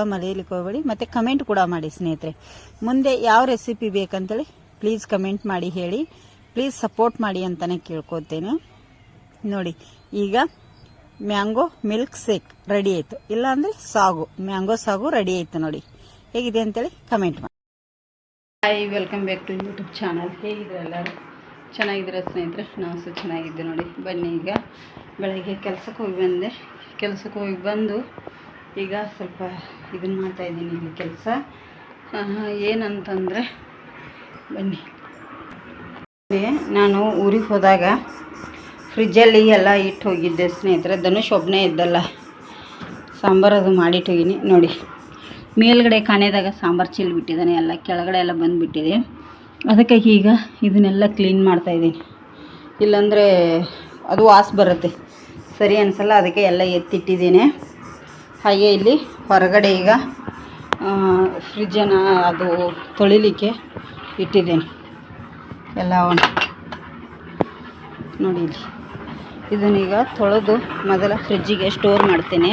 ಮರೆಯಲಿಕ್ಕೆ ಹೋಗಬೇಡಿ. ಮತ್ತು ಕಮೆಂಟ್ ಕೂಡ ಮಾಡಿ ಸ್ನೇಹಿತರೆ. ಮುಂದೆ ಯಾವ ರೆಸಿಪಿ ಬೇಕಂತೇಳಿ ಪ್ಲೀಸ್ ಕಮೆಂಟ್ ಮಾಡಿ ಹೇಳಿ. ಪ್ಲೀಸ್ ಸಪೋರ್ಟ್ ಮಾಡಿ ಅಂತಲೇ ಕೇಳ್ಕೊತೇನೆ. ನೋಡಿ, ಈಗ ಮ್ಯಾಂಗೋ ಮಿಲ್ಕ್ ಶೇಕ್ ರೆಡಿ ಆಯಿತು. ಇಲ್ಲಾಂದರೆ ಮ್ಯಾಂಗೋ ಸಾಗು ರೆಡಿ ಆಯಿತು. ನೋಡಿ ಹೇಗಿದೆ ಅಂತೇಳಿ ಕಮೆಂಟ್ ಮಾಡಿ. Hi, welcome back to YouTube channel. ಹೇಗಿದ್ರೆ ಎಲ್ಲರೂ ಚೆನ್ನಾಗಿದ್ದೀರ ಸ್ನೇಹಿತರೆ? ನಾವು ಸಹ ಚೆನ್ನಾಗಿದ್ದೆ. ನೋಡಿ ಬನ್ನಿ, ಈಗ ಬೆಳಗ್ಗೆ ಕೆಲಸಕ್ಕೆ ಹೋಗಿ ಬಂದು ಈಗ ಸ್ವಲ್ಪ ಇದನ್ನು ಮಾಡ್ತಾಯಿದ್ದೀನಿ. ಇಲ್ಲಿ ಕೆಲಸ ಏನಂತಂದರೆ, ಬನ್ನಿ, ನಾನು ಊರಿಗೆ ಹೋದಾಗ ಫ್ರಿಜ್ಜಲ್ಲಿ ಎಲ್ಲ ಇಟ್ಟು ಹೋಗಿದ್ದೆ ಸ್ನೇಹಿತರೆ. ಧನುಷ್ ಒಬ್ಬನೇ ಇದ್ದಲ್ಲ, ಸಾಂಬಾರು ಅದು ಮಾಡಿಟ್ಟು ಹೋಗಿನಿ. ನೋಡಿ, ಮೇಲ್ಗಡೆ ಕಾಣೆದಾಗ ಸಾಂಬಾರು ಚೆಲ್ಲಿಬಿಟ್ಟಿದ್ದಾನೆ, ಎಲ್ಲ ಕೆಳಗಡೆ ಎಲ್ಲ ಬಂದುಬಿಟ್ಟಿದೆ. ಅದಕ್ಕಾಗಿ ಈಗ ಇದನ್ನೆಲ್ಲ ಕ್ಲೀನ್ ಮಾಡ್ತಾಯಿದ್ದೀನಿ. ಇಲ್ಲಾಂದರೆ ಅದು ವಾಸ ಬರುತ್ತೆ, ಸರಿ ಅನಿಸಲ್ಲ. ಅದಕ್ಕೆ ಎಲ್ಲ ಎತ್ತಿಟ್ಟಿದ್ದೀನಿ. ಹಾಗೆ ಇಲ್ಲಿ ಹೊರಗಡೆ ಈಗ ಫ್ರಿಜ್ಜನ್ನು ಅದು ತೊಳಿಲಿಕ್ಕೆ ಇಟ್ಟಿದ್ದೀನಿ ಎಲ್ಲ. ನೋಡಿ, ಇಲ್ಲಿ ಇದನ್ನೀಗ ತೊಳೆದು ಮೊದಲ ಫ್ರಿಜ್ಜಿಗೆ ಸ್ಟೋರ್ ಮಾಡ್ತೀನಿ.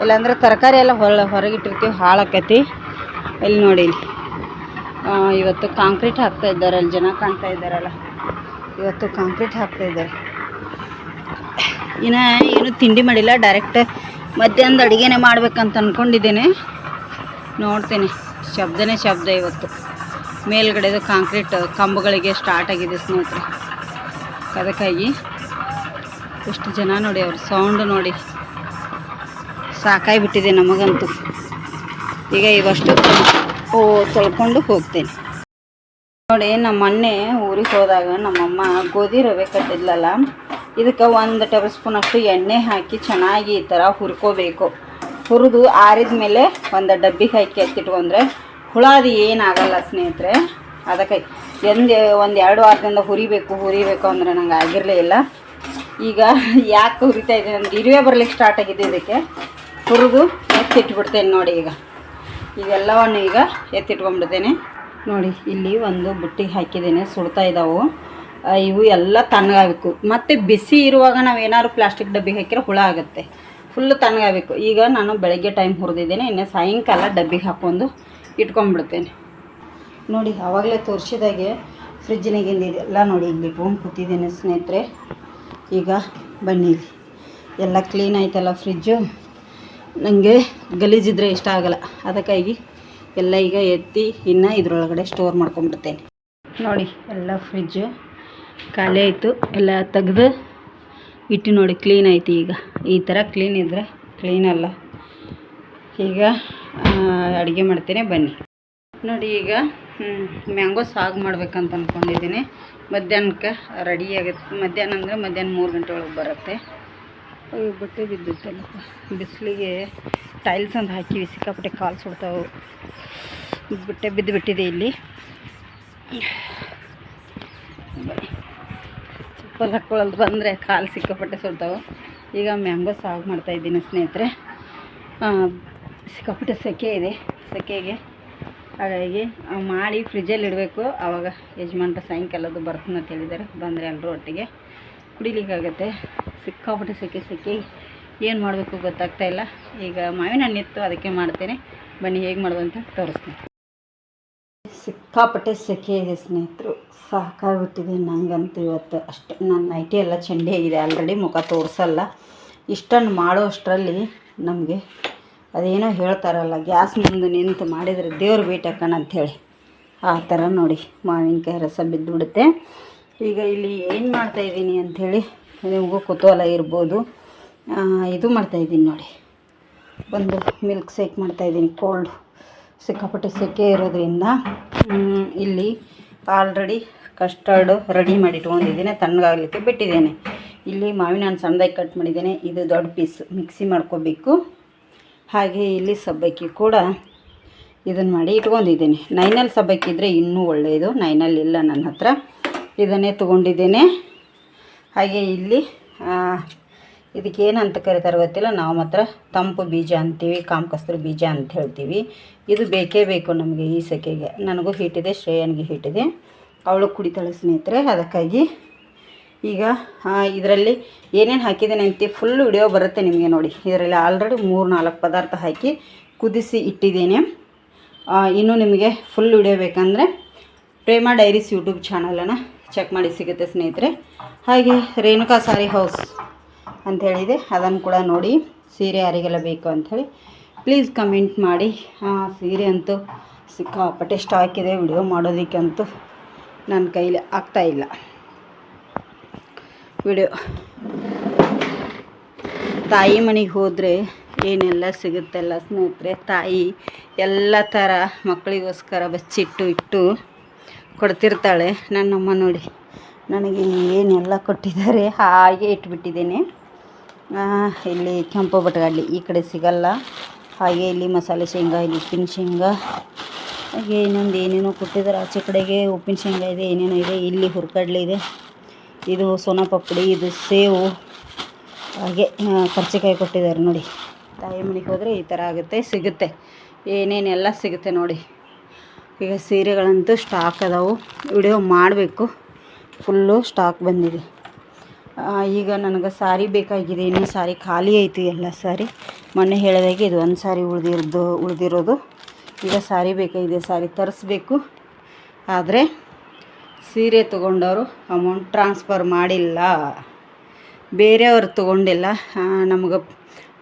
ಇಲ್ಲಾಂದರೆ ತರಕಾರಿ ಎಲ್ಲ ಹೊರಗಿಟ್ಟಿರ್ತೀವಿ, ಹಾಳಾಕೈತಿ. ಇಲ್ಲಿ ನೋಡಿ, ಇವತ್ತು ಕಾಂಕ್ರೀಟ್ ಹಾಕ್ತಾ ಇದ್ದಾರೆ. ಅಲ್ಲಿ ಜನ ಕಾಣ್ತಾ ಇದ್ದಾರಲ್ಲ, ಇವತ್ತು ಕಾಂಕ್ರೀಟ್ ಹಾಕ್ತಾ ಇದ್ದಾರೆ. ಇನ್ನು ಏನು ತಿಂಡಿ ಮಾಡಿಲ್ಲ, ಡೈರೆಕ್ಟ್ ಮಧ್ಯಾಹ್ನದ ಅಡುಗೆನೇ ಮಾಡ್ಬೇಕಂತ ಅಂದ್ಕೊಂಡಿದ್ದೇನೆ. ನೋಡ್ತೀನಿ, ಶಬ್ದ ಇವತ್ತು. ಮೇಲ್ಗಡೆದು ಕಾಂಕ್ರೀಟ್ ಕಂಬಗಳಿಗೆ ಸ್ಟಾರ್ಟ್ ಆಗಿದೆ ಸ್ನೇಹಿತರೆ. ಅದಕ್ಕಾಗಿ ಎಷ್ಟು ಜನ ನೋಡಿ, ಅವ್ರ ಸೌಂಡ್ ನೋಡಿ ಸಾಕಾಗಿಬಿಟ್ಟಿದೆ ನಮಗಂತೂ. ಈಗ ಇವಷ್ಟು ತೊಳ್ಕೊಂಡು ಹೋಗ್ತೇನೆ. ನೋಡಿ, ನಮ್ಮ ಮೊನ್ನೆ ಊರಿಗೆ ಹೋದಾಗ ನಮ್ಮಮ್ಮ ಗೋಧಿ ರವೆ ಕಟ್ಟಿದ್ಲಲ್ಲ, ಇದಕ್ಕೆ 1 ಟೇಬಲ್ ಸ್ಪೂನ್ ಅಷ್ಟು ಎಣ್ಣೆ ಹಾಕಿ ಚೆನ್ನಾಗಿ ಈ ಥರ ಹುರ್ಕೋಬೇಕು. ಹುರಿದು ಆರಿದ ಮೇಲೆ ಒಂದು ಡಬ್ಬಿಗೆ ಹಾಕಿ ಎತ್ತಿಟ್ಕೊಂಡ್ರೆ ಹುಳ ಅದು ಏನಾಗಲ್ಲ ಸ್ನೇಹಿತರೆ. ಅದಕ್ಕೆ ಒಂದು 2 ವಾರದಿಂದ ಹುರಿಬೇಕು ಅಂದರೆ ನಂಗೆ ಆಗಿರಲೇ ಇಲ್ಲ. ಈಗ ಯಾಕೆ ಹುರಿತಾ ಇದ್ದೀನಿ ಅಂದರೆ, ಇರುವೆ ಬರ್ಲಿಕ್ಕೆ ಸ್ಟಾರ್ಟ್ ಆಗಿದೆ. ಇದಕ್ಕೆ ಹುರಿದು ಎತ್ತಿಟ್ಬಿಡ್ತೇನೆ. ನೋಡಿ, ಇದೆಲ್ಲವನ್ನು ಈಗ ಎತ್ತಿಟ್ಕೊಂಡ್ಬಿಡ್ತೇನೆ. ನೋಡಿ, ಇಲ್ಲಿ ಒಂದು ಬುಟ್ಟಿಗೆ ಹಾಕಿದ್ದೇನೆ, ಸುಡ್ತಾ ಇದ್ದಾವೆ. ಇವು ಎಲ್ಲ ತಣ್ಣಗಾಗಬೇಕು. ಮತ್ತು ಬಿಸಿ ಇರುವಾಗ ನಾವು ಏನಾದ್ರು ಪ್ಲಾಸ್ಟಿಕ್ ಡಬ್ಬಿಗೆ ಹಾಕಿದ್ರೆ ಹುಳ ಆಗುತ್ತೆ. ಫುಲ್ಲು ತಣ್ಣಗಾಗಬೇಕು. ಈಗ ನಾನು ಬೆಳಗ್ಗೆ ಟೈಮ್ ಹುರಿದಿದ್ದೇನೆ, ಇನ್ನು ಸಾಯಂಕಾಲ ಡಬ್ಬಿಗೆ ಹಾಕ್ಕೊಂಡು ಇಟ್ಕೊಂಡ್ಬಿಡ್ತೇನೆ. ನೋಡಿ, ಆವಾಗಲೇ ತೋರಿಸಿದಾಗೆ ಫ್ರಿಜ್ಜಿನಾಗಿಂದ ಎಲ್ಲ ನೋಡಿ ಇಲ್ಲಿ ಇಟ್ಕೊಂಡು ಕೂತಿದ್ದೇನೆ ಸ್ನೇಹಿತರೆ. ಈಗ ಬನ್ನಿ, ಎಲ್ಲ ಕ್ಲೀನ್ ಆಯ್ತಲ್ಲ ಫ್ರಿಜ್ಜು. ನನಗೆ ಗಲೀಜಿದ್ರೆ ಇಷ್ಟ ಆಗಲ್ಲ, ಅದಕ್ಕಾಗಿ ಎಲ್ಲ ಈಗ ಎತ್ತಿ ಇನ್ನು ಇದರೊಳಗಡೆ ಸ್ಟೋರ್ ಮಾಡ್ಕೊಂಡ್ಬಿಡ್ತೇನೆ. ನೋಡಿ, ಎಲ್ಲ ಫ್ರಿಜ್ಜು ಖಾಲಿ ಆಯಿತು, ಎಲ್ಲ ತೆಗೆದು ಇಟ್ಟು ನೋಡಿ ಕ್ಲೀನ್ ಆಯ್ತು. ಈಗ ಈ ಥರ ಕ್ಲೀನ್ ಇದ್ದರೆ ಕ್ಲೀನಲ್ಲ. ಈಗ ಅಡುಗೆ ಮಾಡ್ತೇನೆ, ಬನ್ನಿ. ನೋಡಿ, ಈಗ ಮ್ಯಾಂಗೋ ಸಾಗು ಮಾಡ್ಬೇಕಂತ ಅಂದ್ಕೊಂಡಿದ್ದೀನಿ. ಮಧ್ಯಾಹ್ನಕ್ಕೆ ರೆಡಿ ಆಗುತ್ತೆ. ಮಧ್ಯಾಹ್ನ ಅಂದರೆ ಮಧ್ಯಾಹ್ನ 3 ಗಂಟೆ ಒಳಗೆ ಬರುತ್ತೆ. ಬಟ್ಟೆ ಬಿದ್ದಿತ್ತಲ್ಲ, ಬಿಸಿಲಿಗೆ ಟೈಲ್ಸ್ ಅಂತ ಹಾಕಿವಿ, ಸಿಕ್ಕಾಪಟ್ಟೆ ಕಾಲು ಸುಡ್ತಾವೆ. ಬಟ್ಟೆ ಬಿದ್ದುಬಿಟ್ಟಿದೆ ಇಲ್ಲಿ. ಚಪ್ಪಲ್ ಹಾಕ್ಕೊಳ್ಳೋದು ಬಂದರೆ ಕಾಲು ಸಿಕ್ಕಾಪಟ್ಟೆ ಸುಡ್ತಾವೆ. ಈಗ ಮ್ಯಾಂಗೋ ಸಾಗು ಮಾಡ್ತಾಯಿದ್ದೀನಿ ಸ್ನೇಹಿತರೆ. ಸಿಕ್ಕಾಪಟ್ಟೆ ಸೆಕೆ ಇದೆ, ಸೆಕೆಗೆ ಹಾಗಾಗಿ ಮಾಡಿ ಫ್ರಿಜ್ಜಲ್ಲಿ ಇಡಬೇಕು. ಆವಾಗ ಯಜಮಾನ್ರು ಸಾಯಂಕಾಲದ್ದು ಬರ್ತೀನಿ ಅಂತ ಹೇಳಿದ್ದಾರೆ. ಬಂದರೆ ಎಲ್ಲರೂ ಒಟ್ಟಿಗೆ ಕುಡಿಲಿಕ್ಕಾಗತ್ತೆ. ಸಿಕ್ಕಾಪಟ್ಟೆ ಸೆಕೆ ಏನು ಮಾಡಬೇಕು ಗೊತ್ತಾಗ್ತಾಯಿಲ್ಲ. ಈಗ ಮಾವಿನ ಹಣ್ಣಿತ್ತು, ಅದಕ್ಕೆ ಮಾಡ್ತೇನೆ. ಬನ್ನಿ, ಹೇಗೆ ಮಾಡೋದು ಅಂತ ತೋರಿಸ್ತೀನಿ. ಸಿಕ್ಕಾಪಟ್ಟೆ ಸೆಕೆ ಇದೆ ಸ್ನೇಹಿತರು, ಸಾಕಾಗ್ಬಿಟ್ಟಿದೆ ನನಗಂತೂ ಇವತ್ತು. ಅಷ್ಟೇ, ನನ್ನ ನೈಟಿ ಎಲ್ಲ ಚಂಡಿ ಆಗಿದೆ ಆಲ್ರೆಡಿ, ಮುಖ ತೋರಿಸಲ್ಲ. ಇಷ್ಟನ್ನು ಮಾಡೋ ಅಷ್ಟರಲ್ಲಿ ನಮಗೆ ಅದೇನೋ ಹೇಳ್ತಾರಲ್ಲ, ಗ್ಯಾಸ್ ಮುಂದೆ ನಿಂತು ಮಾಡಿದರೆ ದೇವ್ರು ಭೇಟಿ ಹಾಕೋಣ ಅಂಥೇಳಿ, ಆ ಥರ ನೋಡಿ ಮಾವಿನಕಾಯಿ ರಸ ಬಿದ್ದುಬಿಡುತ್ತೆ. ಈಗ ಇಲ್ಲಿ ಏನು ಮಾಡ್ತಾಯಿದ್ದೀನಿ ಅಂಥೇಳಿ ನಿಮಗೂ ಕುತೂಹಲ ಇರ್ಬೋದು. ಇದು ಮಾಡ್ತಾಯಿದ್ದೀನಿ ನೋಡಿ, ಒಂದು ಮಿಲ್ಕ್ ಶೇಕ್ ಮಾಡ್ತಾಯಿದ್ದೀನಿ. ಕೋಲ್ಡ್ ಸಿಕ್ಕಾಪಟ್ಟೆ ಸೆಕೆ ಇರೋದ್ರಿಂದ ಇಲ್ಲಿ ಆಲ್ರೆಡಿ ಕಸ್ಟರ್ಡು ರೆಡಿ ಮಾಡಿ ಇಟ್ಕೊಂಡಿದ್ದೀನಿ, ತಣ್ಣಗಾಗಲಿಕ್ಕೆ ಬಿಟ್ಟಿದ್ದೇನೆ. ಇಲ್ಲಿ ಮಾವಿನ ಹಣ್ಣು ಸಣ್ಣದಾಗಿ ಕಟ್ ಮಾಡಿದ್ದೇನೆ, ಇದು ದೊಡ್ಡ ಪೀಸ್ ಮಿಕ್ಸಿ ಮಾಡ್ಕೋಬೇಕು. ಹಾಗೆ ಇಲ್ಲಿ ಸಬ್ಬಕ್ಕಿ ಕೂಡ ಇದನ್ನು ಮಾಡಿ ಇಟ್ಕೊಂಡಿದ್ದೀನಿ. 9L ಸಬ್ಬಕ್ಕಿ ಇದ್ದರೆ ಇನ್ನೂ ಒಳ್ಳೆಯದು, 9L ಇಲ್ಲ ನನ್ನ ಹತ್ರ, ಇದನ್ನೇ ತೊಗೊಂಡಿದ್ದೇನೆ. ಹಾಗೆ ಇಲ್ಲಿ ಇದಕ್ಕೆ ಏನಂತ ಕರೀತಾರೆ ಗೊತ್ತಿಲ್ಲ, ನಾವು ಮಾತ್ರ ತಂಪು ಬೀಜ ಅಂತೀವಿ, ಕಾಮಕಸ್ತೂರಿ ಬೀಜ ಅಂತ ಹೇಳ್ತೀವಿ. ಇದು ಬೇಕೇ ಬೇಕು ನಮಗೆ ಈ ಸೆಕೆಗೆ. ನನಗೂ ಹೀಟಿದೆ, ಶ್ರೇಯನ್ಗೆ ಹೀಟಿದೆ, ಅವಳು ಕುಡಿತಾಳೆ ಸ್ನೇಹಿತರೆ. ಅದಕ್ಕಾಗಿ ಈಗ ಇದರಲ್ಲಿ ಏನೇನು ಹಾಕಿದ್ದೇನೆ ಅಂತ ಫುಲ್ ವಿಡಿಯೋ ಬರುತ್ತೆ ನಿಮಗೆ ನೋಡಿ. ಇದರಲ್ಲಿ ಆಲ್ರೆಡಿ 3-4 ಪದಾರ್ಥ ಹಾಕಿ ಕುದಿಸಿ ಇಟ್ಟಿದ್ದೇನೆ. ಇನ್ನೂ ನಿಮಗೆ ಫುಲ್ ವಿಡಿಯೋ ಬೇಕಂದರೆ ಪ್ರೇಮ ಡೈರೀಸ್ ಯೂಟ್ಯೂಬ್ ಚಾನಲನ್ನು ಚೆಕ್ ಮಾಡಿ ಸಿಗುತ್ತೆ ಸ್ನೇಹಿತರೆ. ಹಾಗೆ ರೇಣುಕಾ ಸಾರಿ ಹೌಸ್ ಅಂಥೇಳಿದೆ, ಅದನ್ನು ಕೂಡ ನೋಡಿ. ಸೀರೆ ಯಾರಿಗೆಲ್ಲ ಬೇಕು ಅಂಥೇಳಿ ಪ್ಲೀಸ್ ಕಮೆಂಟ್ ಮಾಡಿ. ಸೀರೆ ಅಂತೂ ಸಿಕ್ಕಾಪಟ್ಟೆ ಸ್ಟಾಕ್ ಇದೆ, ವಿಡಿಯೋ ಮಾಡೋದಕ್ಕಂತೂ ನನ್ನ ಕೈಲಿ ಆಗ್ತಾಯಿಲ್ಲ ವಿಡಿಯೋ. ತಾಯಿ ಮನೆಗೆ ಹೋದರೆ ಏನೆಲ್ಲ ಸಿಗುತ್ತೆಲ್ಲ ಸ್ನೇಹಿತರೆ. ತಾಯಿ ಎಲ್ಲ ಥರ ಮಕ್ಕಳಿಗೋಸ್ಕರ ಬಚ್ಚಿಟ್ಟು ಕೊಡ್ತಿರ್ತಾಳೆ. ನನ್ನಮ್ಮ ನೋಡಿ ನನಗೆ ಏನೆಲ್ಲ ಕೊಟ್ಟಿದ್ದಾರೆ ಹಾಗೆ ಇಟ್ಬಿಟ್ಟಿದ್ದೇನೆ. ಇಲ್ಲಿ ಕೆಂಪು ಬಟಗಾಡ್ಲಿ ಈ ಕಡೆ ಸಿಗಲ್ಲ. ಹಾಗೆ ಇಲ್ಲಿ ಮಸಾಲೆ ಶೇಂಗಾ, ಇಲ್ಲಿ ಉಪ್ಪಿನ ಶೇಂಗಾ, ಹಾಗೆ ಇನ್ನೊಂದು ಏನೇನೋ ಕೊಟ್ಟಿದ್ದಾರೆ. ಆಚೆ ಕಡೆಗೆ ಉಪ್ಪಿನ ಶೇಂಗಾ ಇದೆ, ಏನೇನೋ ಇದೆ. ಇಲ್ಲಿ ಹುರ್ಕಡ್ಲೆ ಇದೆ, ಇದು ಸೋನಾ ಪಪ್ಪಡಿ, ಇದು ಸೇವು, ಹಾಗೆ ಕರ್ಚಿಕಾಯಿ ಕೊಟ್ಟಿದ್ದಾರೆ ನೋಡಿ. ತಾಯಿ ಮನೆಗೆ ಹೋದರೆ ಈ ಥರ ಆಗುತ್ತೆ, ಸಿಗುತ್ತೆ, ಏನೇನೆಲ್ಲ ಸಿಗುತ್ತೆ ನೋಡಿ. ಈಗ ಸೀರೆಗಳಂತೂ ಸ್ಟಾಕ್ ಅದಾವು, ವಿಡಿಯೋ ಮಾಡಬೇಕು. ಫುಲ್ಲು ಸ್ಟಾಕ್ ಬಂದಿದೆ. ಈಗ ನನಗೆ ಸಾರಿ ಬೇಕಾಗಿದೆ. ಇನ್ನೂ ಸಾರಿ ಖಾಲಿ ಐತಿ, ಎಲ್ಲ ಸಾರಿ. ಮೊನ್ನೆ ಹೇಳಿದಾಗೆ ಇದು ಒಂದು ಸಾರಿ ಉಳಿದಿರೋದು. ಈಗ ಸಾರಿ ಬೇಕಾಗಿದೆ, ಸಾರಿ ತರಿಸ್ಬೇಕು. ಆದರೆ ಸೀರೆ ತೊಗೊಂಡವರು ಅಮೌಂಟ್ ಟ್ರಾನ್ಸ್ಫರ್ ಮಾಡಿಲ್ಲ, ಬೇರೆಯವರು ತೊಗೊಂಡಿಲ್ಲ.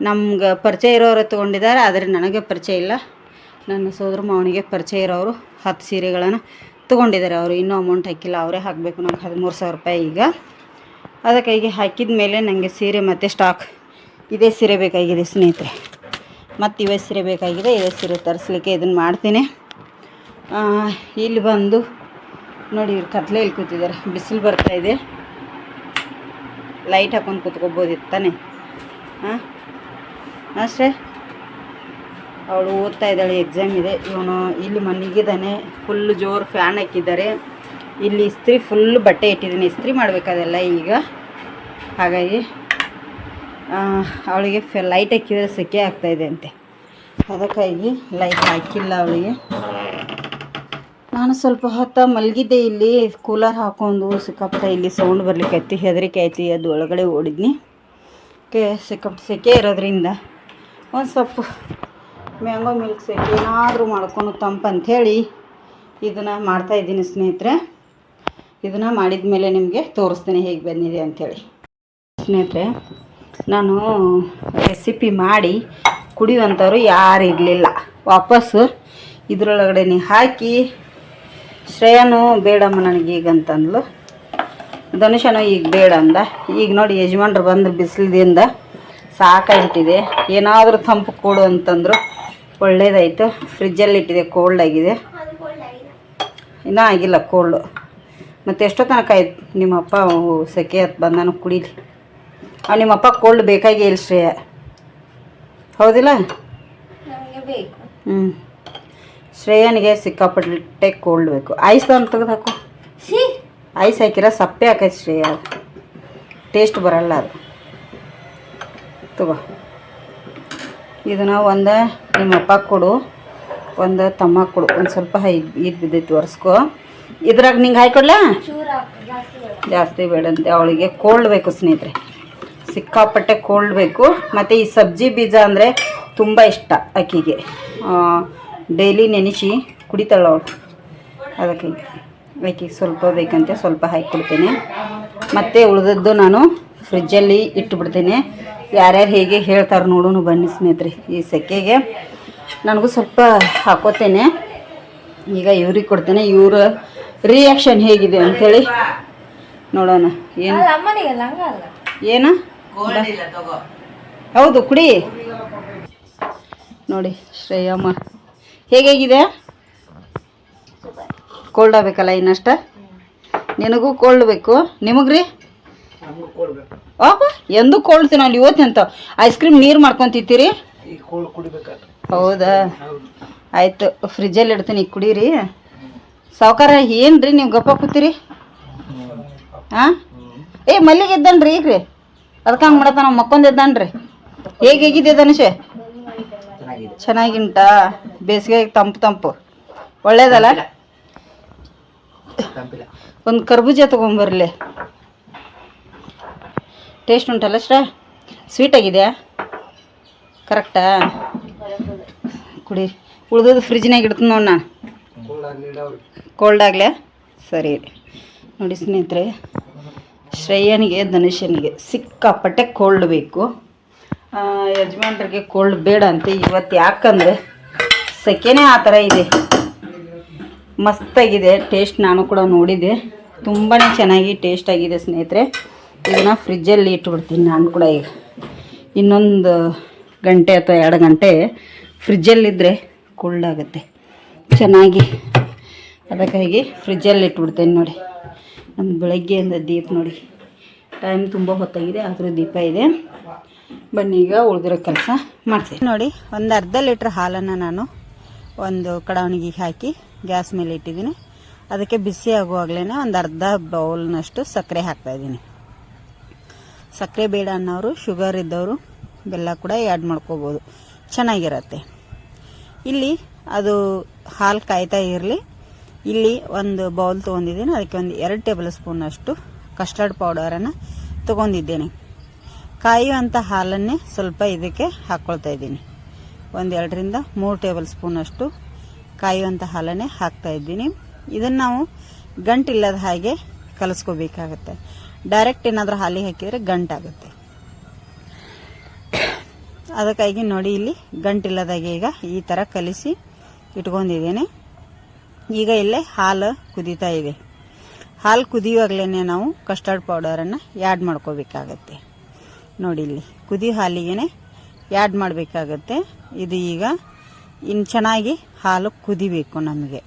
ನಮ್ಗೆ ಪರಿಚಯ ಇರೋರು ತೊಗೊಂಡಿದ್ದಾರೆ, ಆದರೆ ನನಗೆ ಪರಿಚಯ ಇಲ್ಲ. ನನ್ನ ಸೋದರ ಮಾವನಿಗೆ ಪರಿಚಯ ಇರೋರು 10 ಸೀರೆಗಳನ್ನು ತೊಗೊಂಡಿದ್ದಾರೆ. ಅವರು ಇನ್ನೂ ಅಮೌಂಟ್ ಹಾಕಿಲ್ಲ, ಅವರೇ ಹಾಕಬೇಕು. ನನಗೆ 13,000 ರೂಪಾಯಿ. ಈಗ ಅದಕ್ಕೆ ಈಗ ಹಾಕಿದ ಮೇಲೆ ನನಗೆ ಸೀರೆ ಮತ್ತು ಸ್ಟಾಕ್ ಇದೇ ಸೀರೆ ಬೇಕಾಗಿದೆ ಸ್ನೇಹಿತರೆ. ಮತ್ತು ಇವೇ ಸೀರೆ ಬೇಕಾಗಿದೆ. ಇದೇ ಸೀರೆ ತರಿಸ್ಲಿಕ್ಕೆ ಇದನ್ನು ಮಾಡ್ತೀನಿ. ಇಲ್ಲಿ ಬಂದು ನೋಡಿ, ಇವ್ರು ಕತ್ಲೆಯಲ್ಲಿ ಕೂತಿದ್ದಾರೆ, ಬಿಸಿಲು ಬರ್ತಾಯಿದೆ. ಲೈಟ್ ಹಾಕೊಂಡು ಕೂತ್ಕೋಬೋದಿತ್ತು ತಾನೆ. ಅಷ್ಟೇ. ಅವಳು ಓದ್ತಾ ಇದ್ದಾಳೆ, ಎಕ್ಸಾಮ್ ಇದೆ. ಇವನು ಇಲ್ಲಿ ಮನೆಗಿದ್ದಾನೆ, ಫುಲ್ಲು ಜೋರು ಫ್ಯಾನ್ ಹಾಕಿದ್ದಾರೆ. ಇಲ್ಲಿ ಇಸ್ತ್ರಿ ಫುಲ್ಲು ಬಟ್ಟೆ ಇಟ್ಟಿದ್ದೀನಿ, ಇಸ್ತ್ರಿ ಮಾಡಬೇಕಾದೆಲ್ಲ ಈಗ. ಹಾಗಾಗಿ ಅವಳಿಗೆ ಲೈಟ್ ಹಾಕಿದರೆ ಸೆಕೆ ಆಗ್ತಾಯಿದೆ ಅಂತೆ, ಅದಕ್ಕಾಗಿ ಲೈಟ್ ಹಾಕಿಲ್ಲ ಅವಳಿಗೆ. ನಾನು ಸ್ವಲ್ಪ ಹೊತ್ತು ಮಲಗಿದ್ದೆ ಇಲ್ಲಿ, ಕೂಲರ್ ಹಾಕೊಂಡು. ಸಿಕ್ಕಾಪಟ್ಟೆ ಇಲ್ಲಿ ಸೌಂಡ್ ಬರಲಿಕ್ಕೆ ಆಯ್ತು, ಹೆದರಿಕೆ ಆಯ್ತು. ಅದು ಒಳಗಡೆ ಓಡಿದ್ನಿ. ಸಿಕ್ಕಾಪಟ್ಟೆ ಸೆಕೆ ಇರೋದ್ರಿಂದ ಒಂದು ಸ್ವಲ್ಪ ಮ್ಯಾಂಗೋ ಮಿಲ್ಕ್ ಶೇಕ್ ಏನಾದರೂ ಮಾಡ್ಕೊಂಡು ತಂಪು ಅಂಥೇಳಿ ಇದನ್ನು ಮಾಡ್ತಾಯಿದ್ದೀನಿ ಸ್ನೇಹಿತರೆ. ಇದನ್ನು ಮಾಡಿದ ಮೇಲೆ ನಿಮಗೆ ತೋರಿಸ್ತೀನಿ ಹೇಗೆ ಬಂದಿದೆ ಅಂಥೇಳಿ. ಸ್ನೇಹಿತರೆ, ನಾನು ರೆಸಿಪಿ ಮಾಡಿ ಕುಡಿಯುವಂಥವ್ರು ಯಾರು ಇರಲಿಲ್ಲ. ವಾಪಸ್ಸು ಇದರೊಳಗಡೆ ಹಾಕಿ ಶ್ರೇಯನು ಬೇಡಮ್ಮ ನನಗೀಗ ಅಂತಂದ್ಲು, ಧನುಷನು ಈಗ ಬೇಡ ಅಂದ. ಈಗ ನೋಡಿ ಯಜಮಾನ್ರು ಬಂದು ಬಿಸಿಲಿದಿಂದ ಸಾಕಾಗಿಬಿಟ್ಟಿದೆ. ಏನಾದರೂ ತಂಪು ಕೊಡು ಅಂತಂದರು, ಒಳ್ಳೇದಾಯಿತು. ಫ್ರಿಜ್ಜಲ್ಲಿ ಇಟ್ಟಿದೆ, ಕೋಲ್ಡ್ ಆಗಿದೆ. ಇನ್ನೂ ಆಗಿಲ್ಲ ಕೋಲ್ಡು. ಮತ್ತು ಎಷ್ಟೋ ತನಕ ಆಯ್ತು ನಿಮ್ಮಪ್ಪ ಸೆಕೆ ಹತ್ತು ಬಂದಾನು ಕುಡೀಲಿ. ನಿಮ್ಮಪ್ಪ ಕೋಲ್ಡ್ ಬೇಕಾಗೇ ಇಲ್ಲ ಶ್ರೇಯ, ಹೌದಿಲ್ಲ? ಶ್ರೇಯನಿಗೆ ಸಿಕ್ಕಾಪಟ್ಟೆ ಕೋಲ್ಡ್ ಬೇಕು. ಐಸ್ ಅಂತ ತೆಗೆದು ಹಾಕು. ಐಸ್ ಹಾಕಿರ ಸಪ್ಪೆ ಹಾಕೈತೆ ಶ್ರೇಯ, ಟೇಸ್ಟ್ ಬರಲ್ಲ ಅದು. ತಗೋ, ಇದನ್ನು ಒಂದು ನಿಮ್ಮಪ್ಪ ಕೊಡು, ಒಂದು ತಮ್ಮ ಕೊಡು. ಒಂದು ಸ್ವಲ್ಪ ಇದು ಬಿದ್ದೈತಿ, ಒರೆಸ್ಕೊ. ಇದ್ರಾಗ ನಿಂಗೆ ಹಾಕೊಡ್ಲಾ? ಜಾಸ್ತಿ ಬೇಡಂತೆ. ಅವಳಿಗೆ ಕೋಲ್ಡ್ ಬೇಕು ಸ್ನೇಹಿತರೆ, ಸಿಕ್ಕಾಪಟ್ಟೆ ಕೋಲ್ಡ್ ಬೇಕು. ಮತ್ತು ಈ ಸಬ್ಜಿ ಬೀಜ ಅಂದರೆ ತುಂಬ ಇಷ್ಟ ಆಕೆಗೆ. ಡೈಲಿ ನೆನೆಸಿ ಕುಡಿತಾಳೆ ಅವಳು. ಅದಕ್ಕೆ ಆಕೆಗೆ ಸ್ವಲ್ಪ ಬೇಕಂತೆ ಸ್ವಲ್ಪ ಹಾಕಿ ಕೊಡ್ತೇನೆ. ಮತ್ತು ಉಳಿದದ್ದು ನಾನು ಫ್ರಿಜ್ಜಲ್ಲಿ ಇಟ್ಟುಬಿಡ್ತೇನೆ. ಯಾರ್ಯಾರು ಹೇಗೆ ಹೇಳ್ತಾರೆ ನೋಡೋಣ ಬನ್ನಿ ಸ್ನೇಹಿತರೆ. ಈ ಸೆಕೆಗೆ ನನಗೂ ಸ್ವಲ್ಪ ಹಾಕೋತೇನೆ. ಈಗ ಇವ್ರಿಗೆ ಕೊಡ್ತೇನೆ, ಇವ್ರ ರಿಯಾಕ್ಷನ್ ಹೇಗಿದೆ ಅಂಥೇಳಿ ನೋಡೋಣ. ಏನು ಹೌದು ಕುಡಿ. ನೋಡಿ ಶ್ರೇಯಮ್ಮ ಹೇಗಿದೆ? ಕೋಲ್ಡ್ ಆಗಬೇಕಲ್ಲ ಇನ್ನಷ್ಟ. ನಿನಗೂ ಕೋಲ್ಡ್ ಬೇಕು, ನಿಮಗ್ರಿ? ಎಂದು ಕೋಲ್ಡ್ ತಿನ್ನೋಲ್ಲ, ಇವತ್ತು ಅಂತ ಐಸ್ ಕ್ರೀಮ್ ನೀರು ಮಾಡ್ಕೊಂತಿತ್ತೀರಿ? ಹೌದಾ, ಆಯಿತು. ಫ್ರಿಜ್ಜಲ್ಲಿ ಇಡ್ತೀನಿ, ಕುಡೀರಿ. ಸಾವುಕಾರ ಏನ್ರಿ ನೀವು ಗಪ್ಪ ಕೂತೀರಿ? ಹಾಂ, ಮಲ್ಲಿಗೆ ಇದ್ದನ್ರಿ ಈಗ ರೀ, ಅದಕ್ಕೆ ಹಂಗೆ ಮಾಡತ್ತ. ನಾವು ಮಕ್ಕೊಂದಿದ್ದಾನ್ರಿ. ಹೇಗಿದೆ ಧನುಷ? ಚೆನ್ನಾಗಿಂಟಾ? ಬೇಸಿಗೆ ತಂಪು ಒಳ್ಳೇದಲ್ಲ? ಒಂದು ಕರ್ಬೂಜ ತೊಗೊಂಬರ್ಲಿ. ಟೇಸ್ಟ್ ಉಂಟಲ್ಲ ಸ್ವೀಟ್ ಆಗಿದೆಯಾ? ಕರೆಕ್ಟಾ? ಕುಡಿ. ಉಳ್ದದ್ದು ಫ್ರಿಜ್ನಾಗ ಇಡ್ತೀನಿ ನೋಡಿ ನಾನು. ಕೋಲ್ಡ್ ಆಗಲೇ ಸರಿ ನೋಡಿ ಸ್ನೇಹಿತರೆ. ಶ್ರೇಯನಿಗೆ ಧನುಷನಿಗೆ ಸಿಕ್ಕಾಪಟ್ಟೆ ಕೋಲ್ಡ್ ಬೇಕು. ಯಜಮಾನ್ರಿಗೆ ಕೋಲ್ಡ್ ಬೇಡ ಅಂತ ಇವತ್ತು. ಯಾಕಂದರೆ ಸೆಕೆನೇ ಆ ಥರ ಇದೆ. ಮಸ್ತಾಗಿದೆ ಟೇಸ್ಟ್. ನಾನು ಕೂಡ ನೋಡಿದೆ, ತುಂಬಾ ಚೆನ್ನಾಗಿ ಟೇಸ್ಟ್ ಆಗಿದೆ ಸ್ನೇಹಿತರೆ. ಇದನ್ನು ಫ್ರಿಜ್ಜಲ್ಲಿ ಇಟ್ಬಿಡ್ತೀನಿ ನಾನು ಕೂಡ. ಈಗ ಇನ್ನೊಂದು ಗಂಟೆ ಅಥವಾ 2 ಗಂಟೆ ಫ್ರಿಜ್ಜಲ್ಲಿದ್ದರೆ ಕೋಲ್ಡ್ ಆಗುತ್ತೆ ಚೆನ್ನಾಗಿ. ಅದಕ್ಕಾಗಿ ಫ್ರಿಜ್ಜಲ್ಲಿ ಇಟ್ಬಿಡ್ತೇನೆ ನೋಡಿ. ನಮ್ಮ ಬೆಳಗ್ಗೆಯಿಂದ ದೀಪ ನೋಡಿ, ಟೈಮ್ ತುಂಬ ಹೊತ್ತಾಗಿದೆ ಆದರೂ ದೀಪ ಇದೆ. ಬನ್ನಿ ಈಗ ಉಳಿದಿರೋ ಕೆಲಸ ಮಾಡ್ತೀನಿ ನೋಡಿ. ಒಂದು ಅರ್ಧ ಲೀಟ್ರ್ ಹಾಲನ್ನು ನಾನು ಒಂದು ಕಡಾವಣಿಗೆ ಹಾಕಿ ಗ್ಯಾಸ್ ಮೇಲೆ ಇಟ್ಟಿದ್ದೀನಿ. ಅದಕ್ಕೆ ಬಿಸಿ ಆಗುವಾಗಲೇ ಒಂದು ಅರ್ಧ ಬೌಲ್ನಷ್ಟು ಸಕ್ಕರೆ ಹಾಕ್ತಾಯಿದ್ದೀನಿ. ಸಕ್ಕರೆ ಬೇಡ ಅನ್ನೋರು, ಶುಗರ್ ಇದ್ದವರು ಬೆಲ್ಲ ಕೂಡ ಆ್ಯಡ್ ಮಾಡ್ಕೋಬೋದು, ಚೆನ್ನಾಗಿರತ್ತೆ. ಇಲ್ಲಿ ಅದು ಹಾಲು ಕಾಯ್ತಾ ಇರಲಿ. ಇಲ್ಲಿ ಒಂದು ಬೌಲ್ ತೊಗೊಂಡಿದ್ದೀನಿ, ಅದಕ್ಕೆ ಒಂದು 2 ಟೇಬಲ್ ಸ್ಪೂನಷ್ಟು ಕಸ್ಟರ್ಡ್ ಪೌಡರನ್ನು ತೊಗೊಂಡಿದ್ದೇನೆ. ಕಾಯುವಂಥ ಹಾಲನ್ನೇ ಸ್ವಲ್ಪ ಇದಕ್ಕೆ ಹಾಕ್ಕೊಳ್ತಾ ಇದ್ದೀನಿ. ಒಂದು 2 ರಿಂದ 3 ಟೇಬಲ್ ಸ್ಪೂನಷ್ಟು ಕಾಯುವಂಥ ಹಾಲನ್ನೇ ಹಾಕ್ತಾ ಇದ್ದೀನಿ. ಇದನ್ನು ನಾವು ಗಂಟಿಲ್ಲದ ಹಾಗೆ ಕಲಿಸ್ಕೋಬೇಕಾಗತ್ತೆ. ಡೈರೆಕ್ಟ್ ಏನಾದರೂ ಹಾಲಿಗೆ ಹಾಕಿದರೆ ಗಂಟಾಗುತ್ತೆ. ಅದಕ್ಕಾಗಿ ನೋಡಿ ಇಲ್ಲಿ ಗಂಟಿಲ್ಲದಾಗೆ ಈಗ ಈ ಥರ ಕಲಿಸಿ ಇಟ್ಕೊಂಡಿದ್ದೇನೆ. ಈಗ ಇಲ್ಲೇ ಹಾಲು ಕುದೀತಾ ಇದೆ. ಹಾಲು ಕುದಿಯುವಾಗಲೇ ನಾವು ಕಸ್ಟರ್ಡ್ ಪೌಡರನ್ನು ಆ್ಯಡ್ ಮಾಡ್ಕೋಬೇಕಾಗತ್ತೆ. ನೋಡಿ ಇಲ್ಲಿ ಕುದಿ ಹಾಲಿಗೆ ಆ್ಯಡ್ ಮಾಡಬೇಕಾಗತ್ತೆ. ಇದು ಈಗ ಇನ್ನು ಚೆನ್ನಾಗಿ ಹಾಲು ಕುದಿಬೇಕು. ನಮಗೆ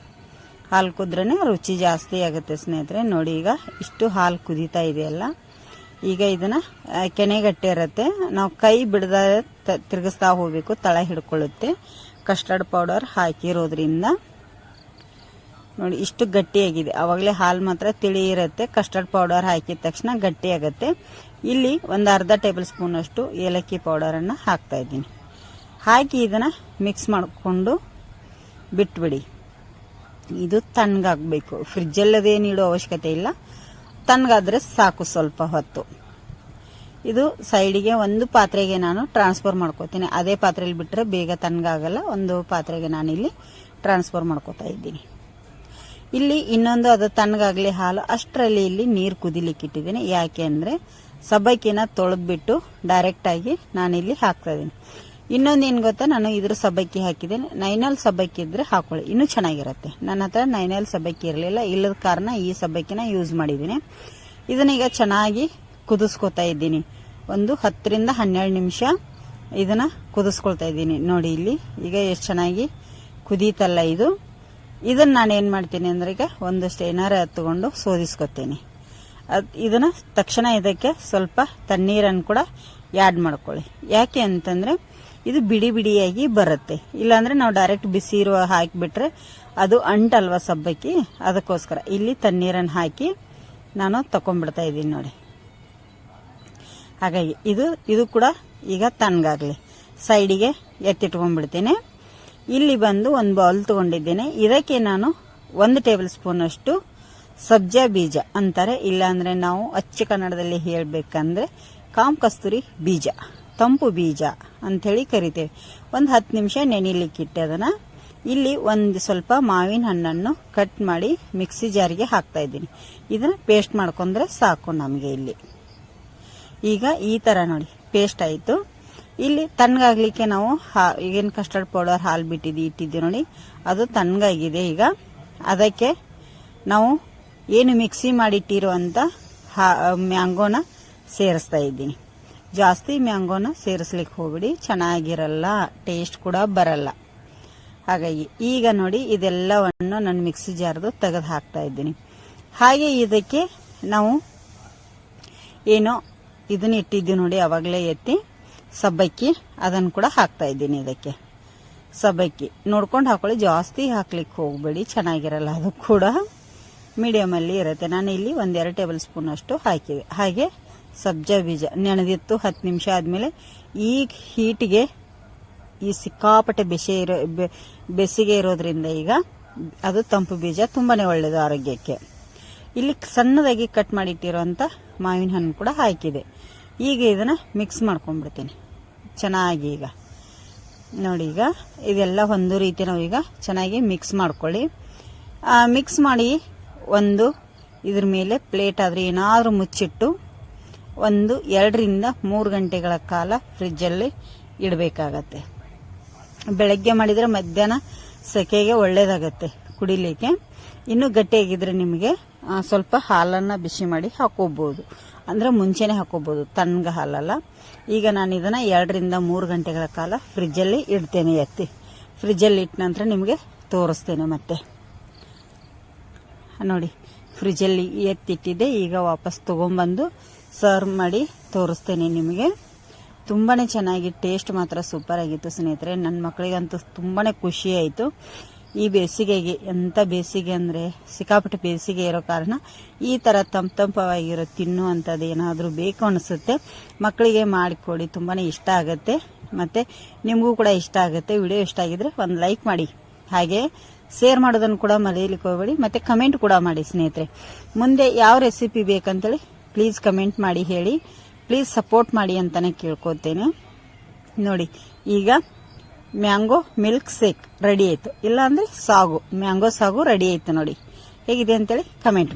ಹಾಲು ಕುದ್ರೇ ರುಚಿ ಜಾಸ್ತಿ ಆಗುತ್ತೆ ಸ್ನೇಹಿತರೆ. ನೋಡಿ ಈಗ ಇಷ್ಟು ಹಾಲು ಕುದೀತಾ ಇದೆಯಲ್ಲ, ಈಗ ಇದನ್ನು ಕೆನೆಗಟ್ಟೆ ಇರುತ್ತೆ. ನಾವು ಕೈ ಬಿಡದ ತಿರುಗಿಸ್ತಾ ಹೋಗಬೇಕು, ತಳ ಹಿಡ್ಕೊಳ್ಳುತ್ತೆ. ಕಸ್ಟರ್ಡ್ ಪೌಡರ್ ಹಾಕಿರೋದ್ರಿಂದ ನೋಡಿ ಇಷ್ಟು ಗಟ್ಟಿಯಾಗಿದೆ. ಆವಾಗಲೇ ಹಾಲು ಮಾತ್ರ ತಿಳಿ ಇರುತ್ತೆ. ಕಸ್ಟರ್ಡ್ ಪೌಡರ್ ಹಾಕಿದ ತಕ್ಷಣ ಗಟ್ಟಿಯಾಗುತ್ತೆ. ಇಲ್ಲಿ ಒಂದು ಅರ್ಧ ಟೇಬಲ್ ಸ್ಪೂನಷ್ಟು ಏಲಕ್ಕಿ ಪೌಡರನ್ನು ಹಾಕ್ತಾ ಇದ್ದೀನಿ. ಹಾಕಿ ಇದನ್ನು ಮಿಕ್ಸ್ ಮಾಡಿಕೊಂಡು ಬಿಟ್ಬಿಡಿ. ಇದು ತಣ್ಣಗಾಗಬೇಕು. ಫ್ರಿಜ್ಜಲ್ಲದೇನು ಇಡೋ ಅವಶ್ಯಕತೆ ಇಲ್ಲ, ತಣ್ಣಗಾದರೆ ಸಾಕು ಸ್ವಲ್ಪ ಹೊತ್ತು. ಇದು ಸೈಡಿಗೆ ಒಂದು ಪಾತ್ರೆಗೆ ನಾನು ಟ್ರಾನ್ಸ್ಫರ್ ಮಾಡ್ಕೋತೀನಿ. ಅದೇ ಪಾತ್ರೆಯಲ್ಲಿ ಬಿಟ್ಟರೆ ಬೇಗ ತಣ್ಣಗಾಗಲ್ಲ. ಒಂದು ಪಾತ್ರೆಗೆ ನಾನಿಲ್ಲಿ ಟ್ರಾನ್ಸ್ಫರ್ ಮಾಡ್ಕೋತಾ ಇದ್ದೀನಿ. ಇಲ್ಲಿ ಇನ್ನೊಂದು ಅದು ತಣ್ಣಗಾಗಲಿ ಹಾಲು, ಅಷ್ಟರಲ್ಲಿ ಇಲ್ಲಿ ನೀರು ಕುದಿಲಿಕ್ಕೆ ಇಟ್ಟಿದ್ದೀನಿ. ಯಾಕೆ ಅಂದರೆ ಸಬ್ಬಕ್ಕಿನ ತೊಳೆದ್ಬಿಟ್ಟು ಡೈರೆಕ್ಟಾಗಿ ನಾನಿಲ್ಲಿ ಹಾಕ್ತಾ ಇದ್ದೀನಿ. ಇನ್ನೊಂದು ಏನು ಗೊತ್ತಾ, ನಾನು ಇದ್ರ ಸಬ್ಬಕ್ಕಿ ಹಾಕಿದ್ದೇನೆ. ನೈನಾಲ್ ಸಬ್ಬಕ್ಕಿ ಇದ್ರೆ ಹಾಕೊಳ್ಳಿ, ಇನ್ನೂ ಚೆನ್ನಾಗಿರುತ್ತೆ. ನನ್ನ ಹತ್ರ ನೈನಾಲ್ ಸಬ್ಬಕ್ಕಿ ಇರಲಿಲ್ಲ, ಇಲ್ಲದ ಕಾರಣ ಈ ಸಬ್ಬಕ್ಕಿನ ಯೂಸ್ ಮಾಡಿದ್ದೀನಿ. ಇದನ್ನೀಗ ಚೆನ್ನಾಗಿ ಕುದಿಸ್ಕೊತಾ ಇದ್ದೀನಿ. ಒಂದು 10 ರಿಂದ 12 ನಿಮಿಷ ಇದನ್ನು ಕುದಿಸ್ಕೊಳ್ತಾ ಇದ್ದೀನಿ. ನೋಡಿ ಇಲ್ಲಿ ಈಗ ಎಷ್ಟು ಚೆನ್ನಾಗಿ ಕುದೀತಲ್ಲ ಇದು. ಇದನ್ನು ನಾನು ಏನು ಮಾಡ್ತೀನಿ ಅಂದರೆ ಈಗ ಒಂದಷ್ಟು ಏನಾರ ತಗೊಂಡು ಸೋದಿಸ್ಕೊತೀನಿ. ಇದನ್ನು ತಕ್ಷಣ ಇದಕ್ಕೆ ಸ್ವಲ್ಪ ತಣ್ಣೀರನ್ನು ಕೂಡ ಆ್ಯಡ್ ಮಾಡ್ಕೊಳ್ಳಿ. ಯಾಕೆ ಅಂತಂದರೆ ಇದು ಬಿಡಿ ಬಿಡಿಯಾಗಿ ಬರುತ್ತೆ. ಇಲ್ಲಾಂದರೆ ನಾವು ಡೈರೆಕ್ಟ್ ಬಿಸಿ ಇರುವ ಹಾಕಿಬಿಟ್ರೆ ಅದು ಅಂಟಲ್ವ ಸಬ್ಬಕ್ಕಿ. ಅದಕ್ಕೋಸ್ಕರ ಇಲ್ಲಿ ತಣ್ಣೀರನ್ನು ಹಾಕಿ ನಾನು ತಗೊಂಡ್ಬಿಡ್ತಾ ಇದ್ದೀನಿ ನೋಡಿ. ಹಾಗಾಗಿ ಇದು ಕೂಡ ಈಗ ತಣ್ಣಗಾಗಲಿ. ಸೈಡಿಗೆ ಎತ್ತಿಟ್ಕೊಂಡ್ಬಿಡ್ತೇನೆ. ಇಲ್ಲಿ ಬಂದು ಒಂದು ಬೌಲ್ ತೊಗೊಂಡಿದ್ದೇನೆ. ಇದಕ್ಕೆ ನಾನು 1 ಟೇಬಲ್ ಸ್ಪೂನಷ್ಟು ಸಬ್ಜಾ ಬೀಜ ಅಂತಾರೆ, ಇಲ್ಲಾಂದರೆ ನಾವು ಅಚ್ಚ ಕನ್ನಡದಲ್ಲಿ ಹೇಳಬೇಕಂದ್ರೆ ಕಾಮ್ ಕಸ್ತೂರಿ ಬೀಜ, ತಂಪು ಬೀಜ ಅಂಥೇಳಿ ಕರಿತೇವೆ. ಒಂದು 10 ನಿಮಿಷ ನೆನೆಲಿಕ್ಕಿಟ್ಟೆ ಅದನ್ನು. ಇಲ್ಲಿ ಒಂದು ಸ್ವಲ್ಪ ಮಾವಿನ ಹಣ್ಣನ್ನು ಕಟ್ ಮಾಡಿ ಮಿಕ್ಸಿ ಜಾರಿಗೆ ಹಾಕ್ತಾ ಇದ್ದೀನಿ. ಇದನ್ನು ಪೇಸ್ಟ್ ಮಾಡ್ಕೊಂಡ್ರೆ ಸಾಕು ನಮಗೆ. ಇಲ್ಲಿ ಈಗ ಈ ಥರ ನೋಡಿ ಪೇಸ್ಟ್ ಆಯಿತು. ಇಲ್ಲಿ ತಣ್ಣಗಾಗಲಿಕ್ಕೆ ನಾವು ಈಗೇನು ಕಸ್ಟರ್ಡ್ ಪೌಡರ್ ಹಾಲು ಇಟ್ಟಿದ್ದೀವಿ ನೋಡಿ, ಅದು ತಣ್ಣಗಾಗಿದೆ. ಈಗ ಅದಕ್ಕೆ ನಾವು ಏನು ಮಿಕ್ಸಿ ಮಾಡಿಟ್ಟಿರುವಂಥ ಮ್ಯಾಂಗೋನ ಸೇರಿಸ್ತಾ ಇದ್ದೀನಿ. ಜಾಸ್ತಿ ಮ್ಯಾಂಗೋನ ಸೇರಿಸ್ಲಿಕ್ಕೆ ಹೋಗ್ಬಿಡಿ, ಚೆನ್ನಾಗಿರಲ್ಲ, ಟೇಸ್ಟ್ ಕೂಡ ಬರಲ್ಲ. ಹಾಗಾಗಿ ಈಗ ನೋಡಿ ಇದೆಲ್ಲವನ್ನು ನಾನು ಮಿಕ್ಸಿ ಜಾರ್ದು ತೆಗೆದು ಹಾಕ್ತಾ ಇದ್ದೀನಿ. ಹಾಗೆ ಇದಕ್ಕೆ ನಾವು ಏನೋ ಇದನ್ನ ಇಟ್ಟಿದ್ದೀವಿ ನೋಡಿ, ಅವಾಗಲೇ ಎತ್ತಿ ಸಬ್ಬಕ್ಕಿ ಅದನ್ನು ಕೂಡ ಹಾಕ್ತಾ ಇದ್ದೀನಿ. ಇದಕ್ಕೆ ಸಬ್ಬಕ್ಕಿ ನೋಡ್ಕೊಂಡು ಹಾಕೊಳ್ಳಿ, ಜಾಸ್ತಿ ಹಾಕ್ಲಿಕ್ಕೆ ಹೋಗಬೇಡಿ, ಚೆನ್ನಾಗಿರಲ್ಲ. ಅದು ಕೂಡ ಮೀಡಿಯಮಲ್ಲಿ ಇರುತ್ತೆ. ನಾನು ಇಲ್ಲಿ 1-2 ಟೇಬಲ್ ಸ್ಪೂನ್ ಅಷ್ಟು ಹಾಕಿದೆ. ಹಾಗೆ ಸಬ್ಜಾ ಬೀಜ ನೆನೆದಿತ್ತು. 10 ನಿಮಿಷ ಆದಮೇಲೆ ಈ ಹೀಟಿಗೆ ಈ ಸಿಕ್ಕಾಪಟ್ಟೆ ಬೆಸಿಗೆ ಇರೋದ್ರಿಂದ ಈಗ ಅದು ತಂಪು ಬೀಜ ತುಂಬಾನೇ ಒಳ್ಳೆಯದು ಆರೋಗ್ಯಕ್ಕೆ. ಇಲ್ಲಿ ಸಣ್ಣದಾಗಿ ಕಟ್ ಮಾಡಿಟ್ಟಿರುವಂಥ ಮಾವಿನ ಹಣ್ಣು ಕೂಡ ಹಾಕಿದೆ. ಈಗ ಇದನ್ನು ಮಿಕ್ಸ್ ಮಾಡ್ಕೊಂಡ್ಬಿಡ್ತೀನಿ ಚೆನ್ನಾಗಿ. ಈಗ ನೋಡಿ ಈಗ ಇದೆಲ್ಲ ಒಂದು ರೀತಿ ನಾವೀಗ ಚೆನ್ನಾಗಿ ಮಿಕ್ಸ್ ಮಾಡ್ಕೊಳ್ಳಿ. ಮಿಕ್ಸ್ ಮಾಡಿ ಇದ್ರ ಮೇಲೆ ಪ್ಲೇಟ್ ಆದರೆ ಏನಾದರೂ ಮುಚ್ಚಿಟ್ಟು 2 ರಿಂದ 3 ಗಂಟೆಗಳ ಕಾಲ ಫ್ರಿಜ್ಜಲ್ಲಿ ಇಡಬೇಕಾಗತ್ತೆ. ಬೆಳಗ್ಗೆ ಮಾಡಿದರೆ ಮಧ್ಯಾಹ್ನ ಸೆಕೆಗೆ ಒಳ್ಳೇದಾಗತ್ತೆ ಕುಡಿಲಿಕ್ಕೆ. ಇನ್ನು ಗಟ್ಟಿಯಾಗಿದ್ರೆ ನಿಮಗೆ ಸ್ವಲ್ಪ ಹಾಲನ್ನು ಬಿಸಿ ಮಾಡಿ ಹಾಕೋಬಹುದು, ಅಂದರೆ ಮುಂಚೆನೆ ಹಾಕೋಬಹುದು, ತಣ್ಣಗೆ ಹಾಲಲ್ಲ. ಈಗ ನಾನು ಇದನ್ನು 2 ರಿಂದ 3 ಗಂಟೆಗಳ ಕಾಲ ಫ್ರಿಜ್ಜಲ್ಲಿ ಇಡ್ತೇನೆ. ಫ್ರಿಜ್ಜಲ್ಲಿ ಇಟ್ಟ ನಂತರ ನಿಮಗೆ ತೋರಿಸ್ತೇನೆ. ಮತ್ತೆ ನೋಡಿ ಫ್ರಿಜ್ಜಲ್ಲಿ ಎತ್ತಿಟ್ಟಿದ್ದೆ, ಈಗ ವಾಪಸ್ ತೊಗೊಂಬಂದು ಸರ್ವ್ ಮಾಡಿ ತೋರಿಸ್ತೇನೆ ನಿಮಗೆ. ತುಂಬಾ ಚೆನ್ನಾಗಿ ಟೇಸ್ಟ್ ಮಾತ್ರ ಸೂಪರ್ ಆಗಿತ್ತು ಸ್ನೇಹಿತರೆ. ನನ್ನ ಮಕ್ಕಳಿಗಂತೂ ತುಂಬಾ ಖುಷಿ ಆಯಿತು. ಈ ಬೇಸಿಗೆಗೆ, ಎಂಥ ಬೇಸಿಗೆ ಅಂದರೆ ಸಿಕ್ಕಾಪಟ್ಟೆ ಬೇಸಿಗೆ ಇರೋ ಕಾರಣ ಈ ಥರ ತಂಪವಾಗಿರೋ ತಿನ್ನುವಂಥದ್ದು ಏನಾದರೂ ಬೇಕು ಅನಿಸುತ್ತೆ. ಮಕ್ಕಳಿಗೆ ಮಾಡಿಕೊಡಿ, ತುಂಬಾ ಇಷ್ಟ ಆಗುತ್ತೆ. ಮತ್ತು ನಿಮಗೂ ಕೂಡ ಇಷ್ಟ ಆಗುತ್ತೆ. ವಿಡಿಯೋ ಇಷ್ಟ ಆಗಿದ್ರೆ ಒಂದು ಲೈಕ್ ಮಾಡಿ, ಹಾಗೆ ಶೇರ್ ಮಾಡೋದನ್ನು ಕೂಡ ಮರೆಯಲಿಕ್ಕೆ ಹೋಗಬೇಡಿ. ಮತ್ತು ಕಮೆಂಟ್ ಕೂಡ ಮಾಡಿ ಸ್ನೇಹಿತರೆ. ಮುಂದೆ ಯಾವ ರೆಸಿಪಿ ಬೇಕಂತೇಳಿ ಪ್ಲೀಸ್ ಕಮೆಂಟ್ ಮಾಡಿ ಹೇಳಿ. ಪ್ಲೀಸ್ ಸಪೋರ್ಟ್ ಮಾಡಿ ಅಂತಲೇ ಕೇಳ್ಕೊತೇನೆ. ನೋಡಿ ಈಗ ಮ್ಯಾಂಗೋ ಮಿಲ್ಕ್ ಶೇಕ್ ರೆಡಿ ಆಯಿತು, ಇಲ್ಲಾಂದರೆ ಮ್ಯಾಂಗೋ ಸಾಗು ರೆಡಿ ಆಯಿತು. ನೋಡಿ ಹೇಗಿದೆ ಅಂತೇಳಿ ಕಮೆಂಟ್ ಮಾಡಿ.